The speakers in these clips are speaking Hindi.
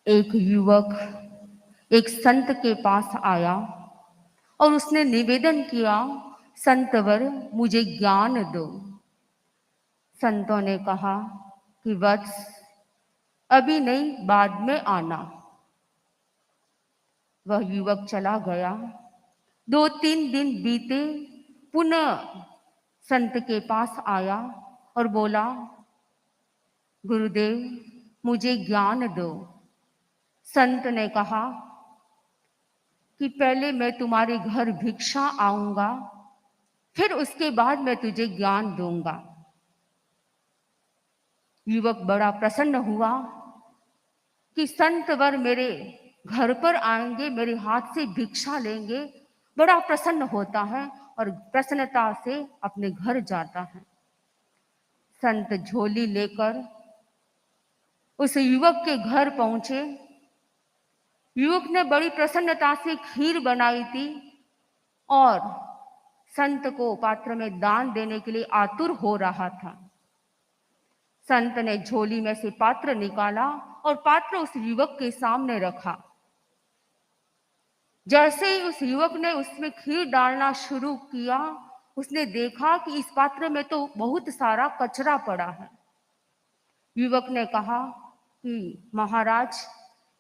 एक युवक एक संत के पास आया और उसने निवेदन किया, संतवर मुझे ज्ञान दो। संतों ने कहा कि वत्स, अभी नहीं, बाद में आना। वह युवक चला गया। 2-3 दिन बीते, पुनः संत के पास आया और बोला, गुरुदेव मुझे ज्ञान दो। संत ने कहा कि पहले मैं तुम्हारे घर भिक्षा आऊंगा, फिर उसके बाद मैं तुझे ज्ञान दूंगा। युवक बड़ा प्रसन्न हुआ कि संत वर मेरे घर पर आएंगे, मेरे हाथ से भिक्षा लेंगे। बड़ा प्रसन्न होता है और प्रसन्नता से अपने घर जाता है। संत झोली लेकर उस युवक के घर पहुंचे। युवक ने बड़ी प्रसन्नता से खीर बनाई थी और संत को पात्र में दान देने के लिए आतुर हो रहा था। संत ने झोली में से पात्र निकाला और पात्र उस युवक के सामने रखा। जैसे ही उस युवक ने उसमें खीर डालना शुरू किया, उसने देखा कि इस पात्र में तो बहुत सारा कचरा पड़ा है। युवक ने कहा कि महाराज,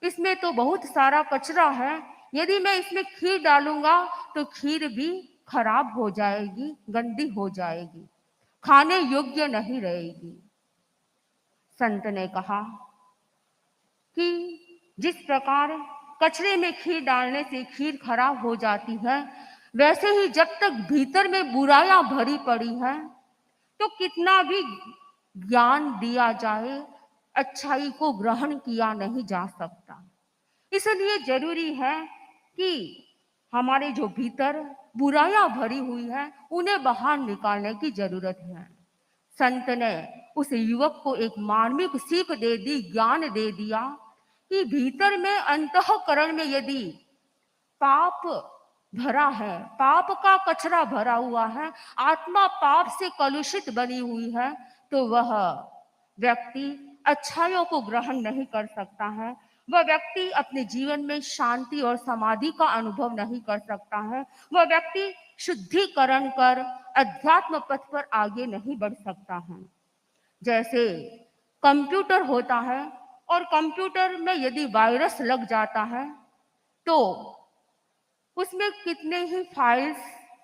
इसमें तो बहुत सारा कचरा है, यदि मैं इसमें खीर डालूंगा तो खीर भी खराब हो जाएगी, गंदी हो जाएगी, खाने योग्य नहीं रहेगी। संत ने कहा कि जिस प्रकार कचरे में खीर डालने से खीर खराब हो जाती है, वैसे ही जब तक भीतर में बुराइयां भरी पड़ी है तो कितना भी ज्ञान दिया जाए, अच्छाई को ग्रहण किया नहीं जा सकता। इसलिए जरूरी है कि हमारे जो भीतर बुराइयां भरी हुई है उन्हें बाहर निकालने की जरूरत है। संत ने उस युवक को एक मार्मिक सीख दे दी, ज्ञान दे दिया कि भीतर में अंतःकरण में यदि पाप भरा है, पाप का कचरा भरा हुआ है, आत्मा पाप से कलुषित बनी हुई है, तो वह व्यक्ति अच्छाइयों को ग्रहण नहीं कर सकता है। वह व्यक्ति अपने जीवन में शांति और समाधि का अनुभव नहीं कर सकता है। वह व्यक्ति शुद्धिकरण कर अध्यात्म पथ पर आगे नहीं बढ़ सकता है। जैसे कंप्यूटर होता है और कंप्यूटर में यदि वायरस लग जाता है तो उसमें कितने ही फाइल्स,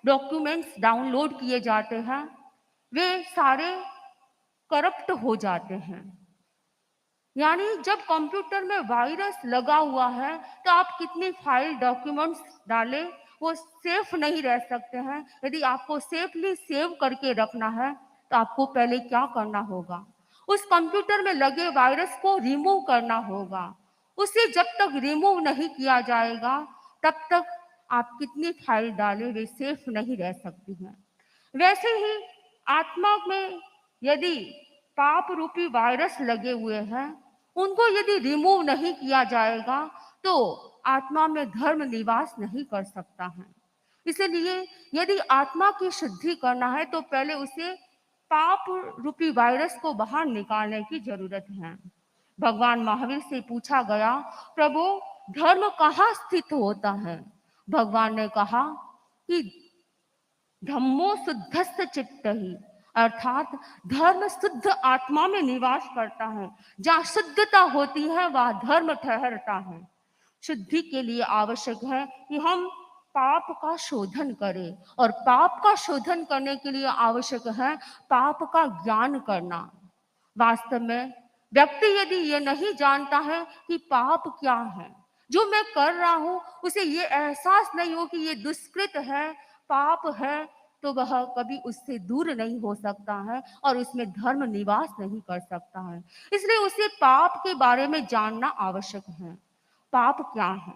डॉक्यूमेंट्स डाउनलोड किए जाते हैं, वे सारे करप्ट हो जाते हैं। यानी जब कंप्यूटर में वायरस लगा हुआ है तो आप कितनी फाइल, डॉक्यूमेंट्स डालें, वो सेफ नहीं रह सकते हैं। यदि आपको सेफली सेव करके रखना है तो आपको पहले क्या करना होगा? उस कंप्यूटर में लगे वायरस को रिमूव करना होगा। उसे जब तक रिमूव नहीं किया जाएगा तब तक आप कितनी फाइल डालें, वे सेफ नहीं रह सकती हैं। वैसे ही आत्मा में यदि पाप रूपी वायरस लगे हुए हैं, उनको यदि रिमूव नहीं किया जाएगा तो आत्मा में धर्म निवास नहीं कर सकता है। इसलिए यदि आत्मा की शुद्धि करना है तो पहले उसे पाप रूपी वायरस को बाहर निकालने की जरूरत है। भगवान महावीर से पूछा गया, प्रभु धर्म कहाँ स्थित होता है? भगवान ने कहा कि धम्मो शुद्धस्थ चित्त ही, अर्थात धर्म शुद्ध आत्मा में निवास करता है। जहाँ शुद्धता होती है वह धर्म ठहरता है। शुद्धि के लिए आवश्यक है कि हम पाप का शोधन करें और पाप का शोधन करने के लिए आवश्यक है पाप का ज्ञान करना। वास्तव में व्यक्ति यदि ये नहीं जानता है कि पाप क्या है, जो मैं कर रहा हूं उसे ये एहसास नहीं हो कि ये दुष्कृत है, पाप है, तो वह कभी उससे दूर नहीं हो सकता है और उसमें धर्म निवास नहीं कर सकता है। इसलिए उसे पाप के बारे में जानना आवश्यक है। पाप क्या है?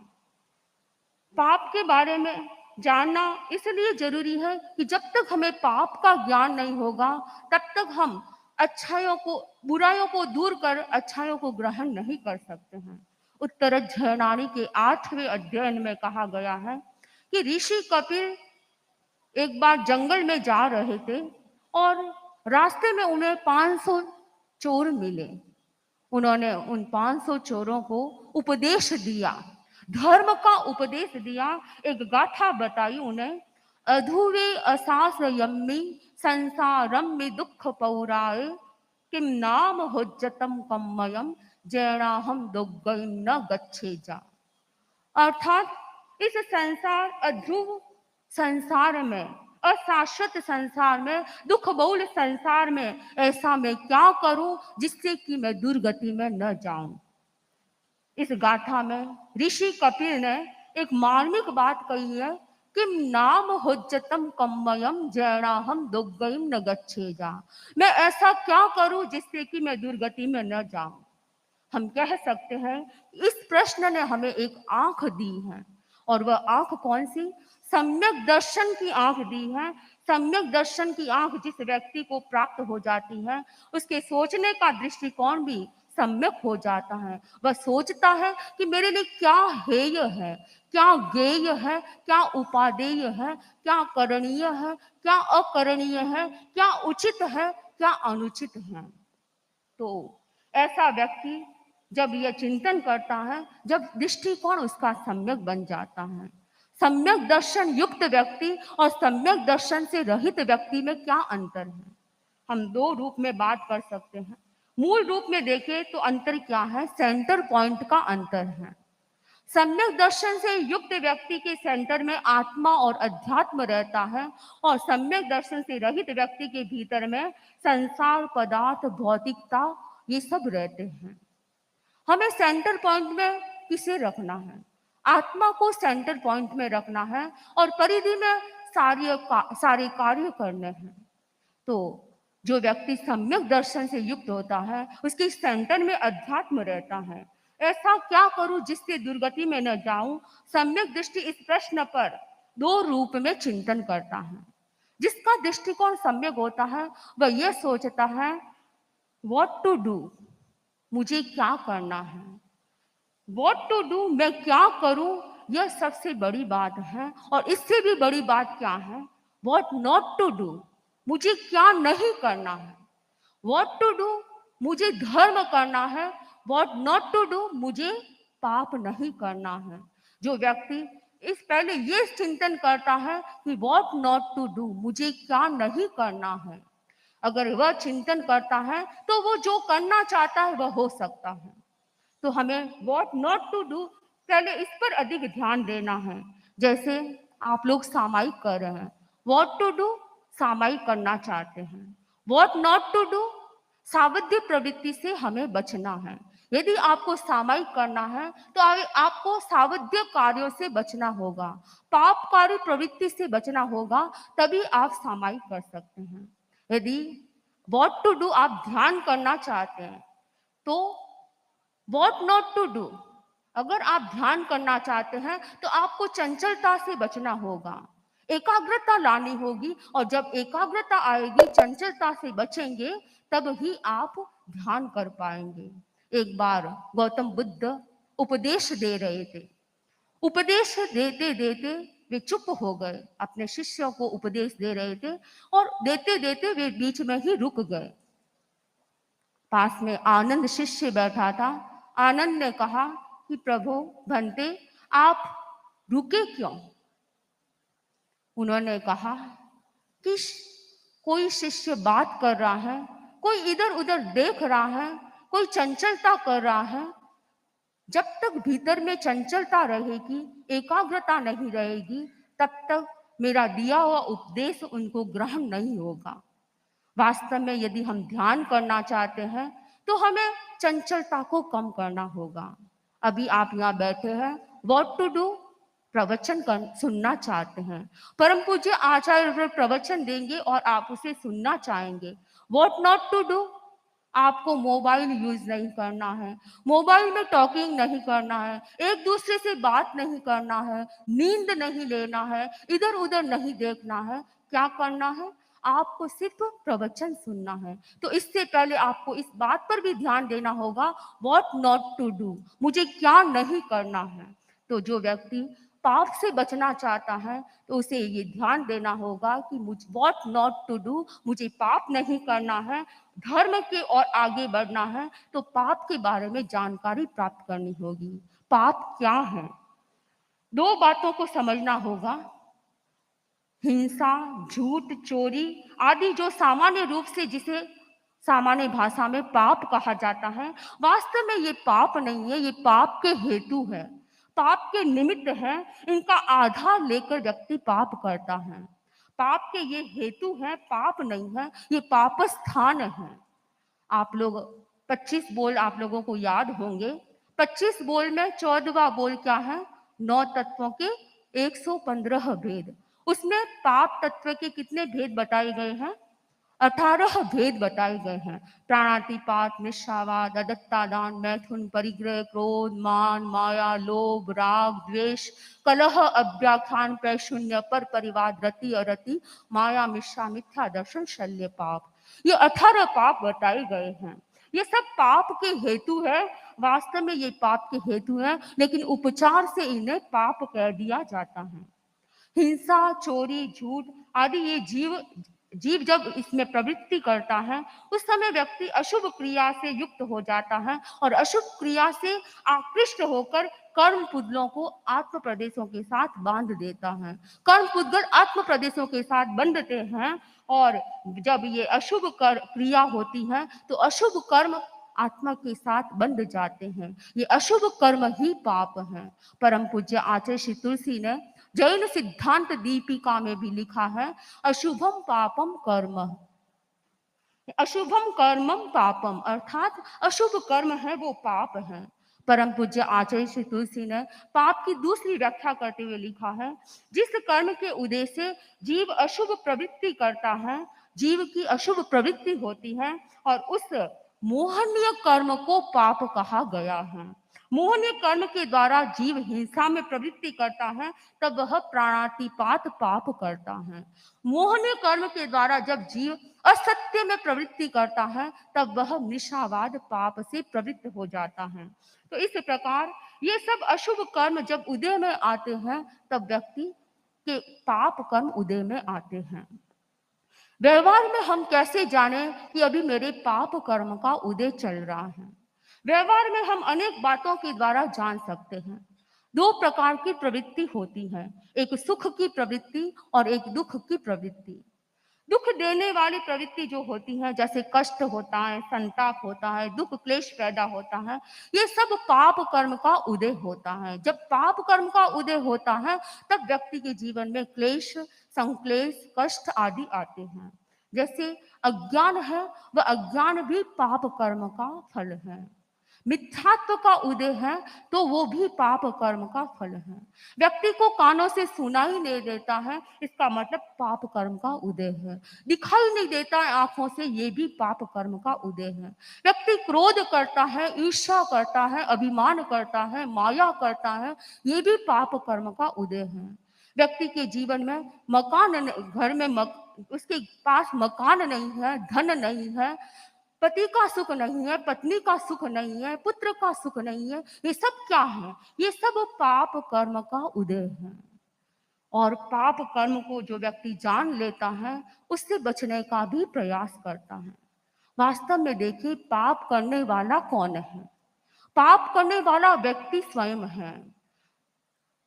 पाप के बारे में जानना इसलिए जरूरी है कि जब तक हमें पाप का ज्ञान नहीं होगा तब तक हम अच्छाइयों को, बुराइयों को दूर कर अच्छाइयों को ग्रहण नहीं कर सकते हैं। उत्तर झरनानी के 8वें अध्ययन में कहा गया है कि ऋषि कपिल एक बार जंगल में जा रहे थे और रास्ते में उन्हें 500 चोर मिले। उन्होंने उन 500 चोरों को उपदेश दिया, धर्म का उपदेश दिया, एक गाथा बताई उन्हें। अधूरे असास यम्मी संसारम में दुख पौराए, किम नाम हुज्जतम कम्मयम जैणाहम दुग्गई न गच्छे जा। अर्थात इस संसार अध्रुव संसार में, अशाश्वत संसार में, दुख बहुल संसार में ऐसा मैं क्या करूं जिससे कि मैं दुर्गति में न जाऊं। इस गाथा में ऋषि कपिल ने एक मार्मिक बात कही है कि नाम हुज्जतम कम्मयम जैणाहम दुर्गतिम न गच्छेजा। मैं ऐसा क्या करूं जिससे कि मैं दुर्गति में न जाऊं। हम कह सकते हैं इस प्रश्न ने हमें एक आंख दी है, और वह आंख कौन सी? सम्यक दर्शन की आंख दी है। सम्यक दर्शन की आंख जिस व्यक्ति को प्राप्त हो जाती है, उसके सोचने का दृष्टिकोण भी सम्यक हो जाता है। वह सोचता है कि मेरे लिए क्या हेय है, क्या गेय है, क्या उपादेय है, क्या करणीय है, क्या अकरणीय है, क्या उचित है, क्या अनुचित है। तो ऐसा व्यक्ति जब यह चिंतन करता है, जब दृष्टिकोण उसका सम्यक बन जाता है। सम्यक दर्शन युक्त व्यक्ति और सम्यक दर्शन से रहित व्यक्ति में क्या अंतर है? हम दो रूप में बात कर सकते हैं। मूल रूप में देखें तो अंतर क्या है? सेंटर पॉइंट का अंतर है। सम्यक दर्शन से युक्त व्यक्ति के सेंटर में आत्मा और अध्यात्म रहता है, और सम्यक दर्शन से रहित व्यक्ति के भीतर में संसार, पदार्थ, भौतिकता, ये सब रहते हैं। हमें सेंटर पॉइंट में किसे रखना है? आत्मा को सेंटर पॉइंट में रखना है और परिधि में सारे कार्य करने हैं। तो जो व्यक्ति सम्यक दर्शन से युक्त होता है, उसके सेंटर में अध्यात्म रहता है। ऐसा क्या करूं जिससे दुर्गति में न जाऊं? सम्यक दृष्टि इस प्रश्न पर दो रूप में चिंतन करता है। जिसका दृष्टिकोण सम्यक होता है वह यह सोचता है व्हाट टू डू, मुझे क्या करना है। व्हाट टू डू, मैं क्या करूं, यह सबसे बड़ी बात है। और इससे भी बड़ी बात क्या है? व्हाट नॉट टू डू, मुझे क्या नहीं करना है। व्हाट टू डू, मुझे धर्म करना है। व्हाट नॉट टू डू, मुझे पाप नहीं करना है। जो व्यक्ति इस पहले ये चिंतन करता है कि व्हाट नॉट टू डू, मुझे क्या नहीं करना है, अगर वह चिंतन करता है तो वो जो करना चाहता है वह हो सकता है। तो हमें व्हाट नॉट टू डू पहले इस पर अधिक ध्यान देना है। जैसे आप लोग सामायिक कर रहे हैं, व्हाट टू डू सामायिक करना चाहते हैं। व्हाट नॉट टू डू, सावध्य प्रवृत्ति से हमें बचना है। यदि आपको सामायिक करना है तो आपको सावध्य कार्यों से बचना होगा, पापकारी प्रवृत्ति से बचना होगा, तभी आप सामायिक कर सकते हैं। यदि व्हाट टू डू आप ध्यान करना चाहते हैं तो व्हाट नॉट टू डू, अगर आप ध्यान करना चाहते हैं तो आपको चंचलता से बचना होगा, एकाग्रता लानी होगी। और जब एकाग्रता आएगी, चंचलता से बचेंगे, तब ही आप ध्यान कर पाएंगे। एक बार गौतम बुद्ध उपदेश दे रहे थे। उपदेश देते देते वे चुप हो गए, अपने शिष्यों को उपदेश दे रहे थे और देते देते वे बीच में ही रुक गए। पास में आनंद शिष्य बैठा था। आनंद ने कहा कि प्रभु भंते, आप रुके क्यों? उन्होंने कहा कि कोई शिष्य बात कर रहा है, कोई इधर उधर देख रहा है, कोई चंचलता कर रहा है। जब तक भीतर में चंचलता रहेगी, एकाग्रता नहीं रहेगी, तब तक मेरा दिया हुआ उपदेश उनको ग्रहण नहीं होगा। वास्तव में यदि हम ध्यान करना चाहते हैं तो हमें चंचलता को कम करना होगा। अभी आप यहाँ बैठे हैं, व्हाट टू डू, प्रवचन सुनना चाहते हैं, परम पूज्य आचार्य प्रवचन देंगे और आप उसे सुनना चाहेंगे। व्हाट नॉट टू डू, आपको मोबाइल यूज नहीं करना है, मोबाइल में टॉकिंग नहीं करना है, एक दूसरे से बात नहीं करना है, नींद नहीं लेना है, इधर उधर नहीं देखना है। क्या करना है? आपको सिर्फ प्रवचन सुनना है। तो इससे पहले आपको इस बात पर भी ध्यान देना होगा, व्हाट नॉट टू डू, मुझे क्या नहीं करना है। तो जो व्यक्ति पाप से बचना चाहता है तो उसे ये ध्यान देना होगा कि व्हाट नॉट टू डू, मुझे पाप नहीं करना है, धर्म की ओर आगे बढ़ना है, तो पाप के बारे में जानकारी प्राप्त करनी होगी। पाप क्या है? दो बातों को समझना होगा। हिंसा, झूठ, चोरी आदि जो सामान्य रूप से जिसे सामान्य भाषा में पाप कहा जाता है, वास्तव में ये पाप नहीं है, ये पाप के हेतु है, पाप के निमित्त है। इनका आधार लेकर व्यक्ति पाप करता है। पाप के ये हेतु है, पाप नहीं है, ये पाप स्थान है। आप लोग 25 बोल आप लोगों को याद होंगे। 25 बोल में 14वां बोल क्या है? 9 तत्वों के 115 भेद। उसमें पाप तत्व के कितने भेद बताए गए हैं? 18 भेद बताए गए हैं। प्राणातिपात, निस्सावाद, अदत्तादान, मैथुन, परिग्रह, क्रोध, मान, माया, लोभ, राग, द्वेष, कलह, अव्याख्यान, पैशून्य, पर परिवाद, रति, अरति, माया, मिश्रा, मिथ्या दर्शन, शल्य पाप। ये 18 पाप बताए गए हैं। ये सब पाप के हेतु है। वास्तव में ये पाप के हेतु है, लेकिन उपचार से इन्हें पाप कह दिया जाता है। हिंसा, चोरी, झूठ आदि ये जीव जीव जब इसमें प्रवृत्ति करता है, उस समय व्यक्ति अशुभ क्रिया से युक्त हो जाता है और अशुभ क्रिया से आकृष्ट होकर कर्म पुद्गलों को आत्म प्रदेशों के साथ बांध देता है। कर्म पुद्गल आत्म प्रदेशों के साथ बंधते हैं और जब ये अशुभ क्रिया होती है तो अशुभ कर्म आत्मा के साथ बंध जाते हैं। ये अशुभ कर्म ही पाप हैं। परम पूज्य आचार्य श्री तुलसी ने जैन सिद्धांत दीपिका में भी लिखा है, अशुभम पापम कर्म, अशुभम कर्मम पापम, अर्थात अशुभ कर्म है वो पाप है। परम पूज्य आचार्य श्री तुलसी ने पाप की दूसरी व्याख्या करते हुए लिखा है, जिस कर्म के उद्देश्य से जीव अशुभ प्रवृत्ति करता है, जीव की अशुभ प्रवृत्ति होती है और उस मोहनीय कर्म को पाप कहा गया है। मोहनीय कर्म के द्वारा जीव हिंसा में प्रवृत्ति करता है, तब वह प्राणातिपात पाप करता है। मोहनीय कर्म के द्वारा जब जीव असत्य में प्रवृत्ति करता है, तब वह निशावाद पाप से प्रवृत्त हो जाता है। तो इस प्रकार ये सब अशुभ कर्म जब उदय में आते हैं, तब व्यक्ति के पाप कर्म उदय में आते हैं। व्यवहार में हम कैसे जाने कि अभी मेरे पाप कर्म का उदय चल रहा है? व्यवहार में हम अनेक बातों के द्वारा जान सकते हैं। दो प्रकार की प्रवृत्ति होती है, एक सुख की प्रवृत्ति और एक दुख की प्रवृत्ति। दुख देने वाली प्रवृत्ति जो होती है, जैसे कष्ट होता है, संताप होता है, दुख क्लेश पैदा होता है, ये सब पाप कर्म का उदय होता है। जब पाप कर्म का उदय होता है, तब व्यक्ति के जीवन में क्लेश, संक्लेश, कष्ट आदि आते हैं। जैसे अज्ञान है, वह अज्ञान भी पाप कर्म का फल है। मिथ्यात्व का उदय है तो वो भी पाप कर्म का फल है। व्यक्ति को कानों से सुनाई नहीं देता है, इसका मतलब पाप कर्म का उदय है। दिखाई नहीं देता है आंखों से, ये भी पाप कर्म का उदय है। व्यक्ति क्रोध करता है, ईर्ष्या करता है, अभिमान करता है, माया करता है, ये भी पाप कर्म का उदय है। व्यक्ति के जीवन में घर में उसके पास मकान नहीं है, धन नहीं है, पति का सुख नहीं है, पत्नी का सुख नहीं है, पुत्र का सुख नहीं है, ये सब क्या है? ये सब पाप कर्म का उदय है। और पाप कर्म को जो व्यक्ति जान लेता है, उससे बचने का भी प्रयास करता है। वास्तव में देखिए, पाप करने वाला कौन है? पाप करने वाला व्यक्ति स्वयं है।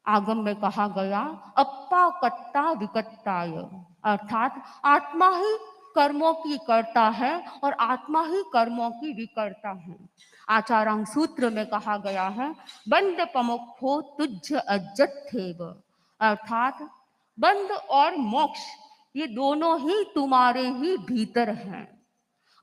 आगम में कहा गया, अप्पा कट्टा विकट्टाय, अर्थात आत्मा ही कर्मों की करता है और आत्मा ही कर्मों की विकर्ता है। आचारांग सूत्र में कहा गया है, बंद पमुखो तुझ अज्जथेव, अर्थात बंद और मोक्ष ये दोनों ही तुम्हारे ही भीतर हैं।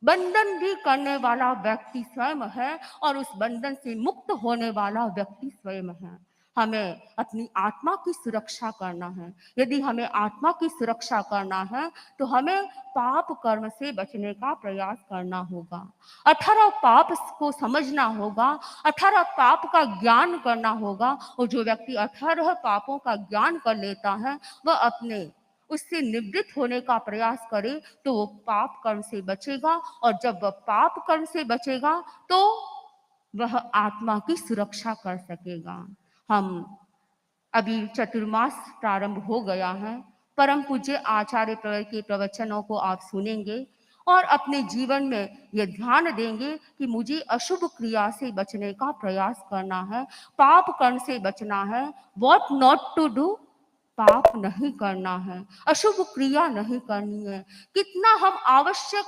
बंधन भी करने वाला व्यक्ति स्वयं है और उस बंधन से मुक्त होने वाला व्यक्ति स्वयं है। हमें अपनी आत्मा की सुरक्षा करना है। यदि हमें आत्मा की सुरक्षा करना है तो हमें पाप कर्म से बचने का प्रयास करना होगा। 18 पाप को समझना होगा, 18 पाप का ज्ञान करना होगा। और जो व्यक्ति 18 पापों का ज्ञान कर लेता है, वह अपने उससे निवृत्त होने का प्रयास करे तो वो पाप कर्म से बचेगा। और जब वह पाप कर्म से बचेगा तो वह आत्मा की सुरक्षा कर सकेगा। हम अभी चतुर्मास प्रारंभ हो गया है। परम पूज्य आचार्य प्रवर के प्रवचनों को आप सुनेंगे और अपने जीवन में ये ध्यान देंगे कि मुझे अशुभ क्रिया से बचने का प्रयास करना है, पाप कर्म से बचना है। व्हाट नॉट टू डू, पाप नहीं करना है, अशुभ क्रिया नहीं करनी है। कितना हम आवश्यक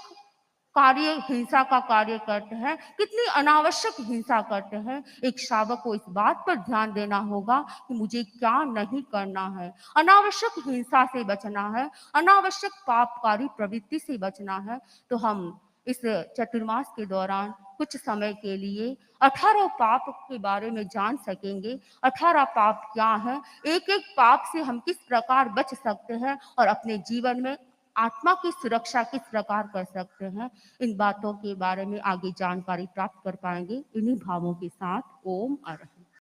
कार्य, हिंसा का कार्य करते हैं, कितनी अनावश्यक हिंसा करते हैं। एक शावक को इस बात पर ध्यान देना होगा कि मुझे क्या नहीं करना है। अनावश्यक हिंसा से बचना है, अनावश्यक पापकारी प्रवृत्ति से बचना है। तो हम इस चतुर्मास के दौरान कुछ समय के लिए 18 पाप के बारे में जान सकेंगे। 18 पाप क्या है, एक एक पाप से हम किस प्रकार बच सकते हैं और अपने जीवन में आत्मा की सुरक्षा किस प्रकार कर सकते हैं, इन बातों के बारे में आगे जानकारी प्राप्त कर पाएंगे। इन्हीं भावों के साथ ओम अरहत।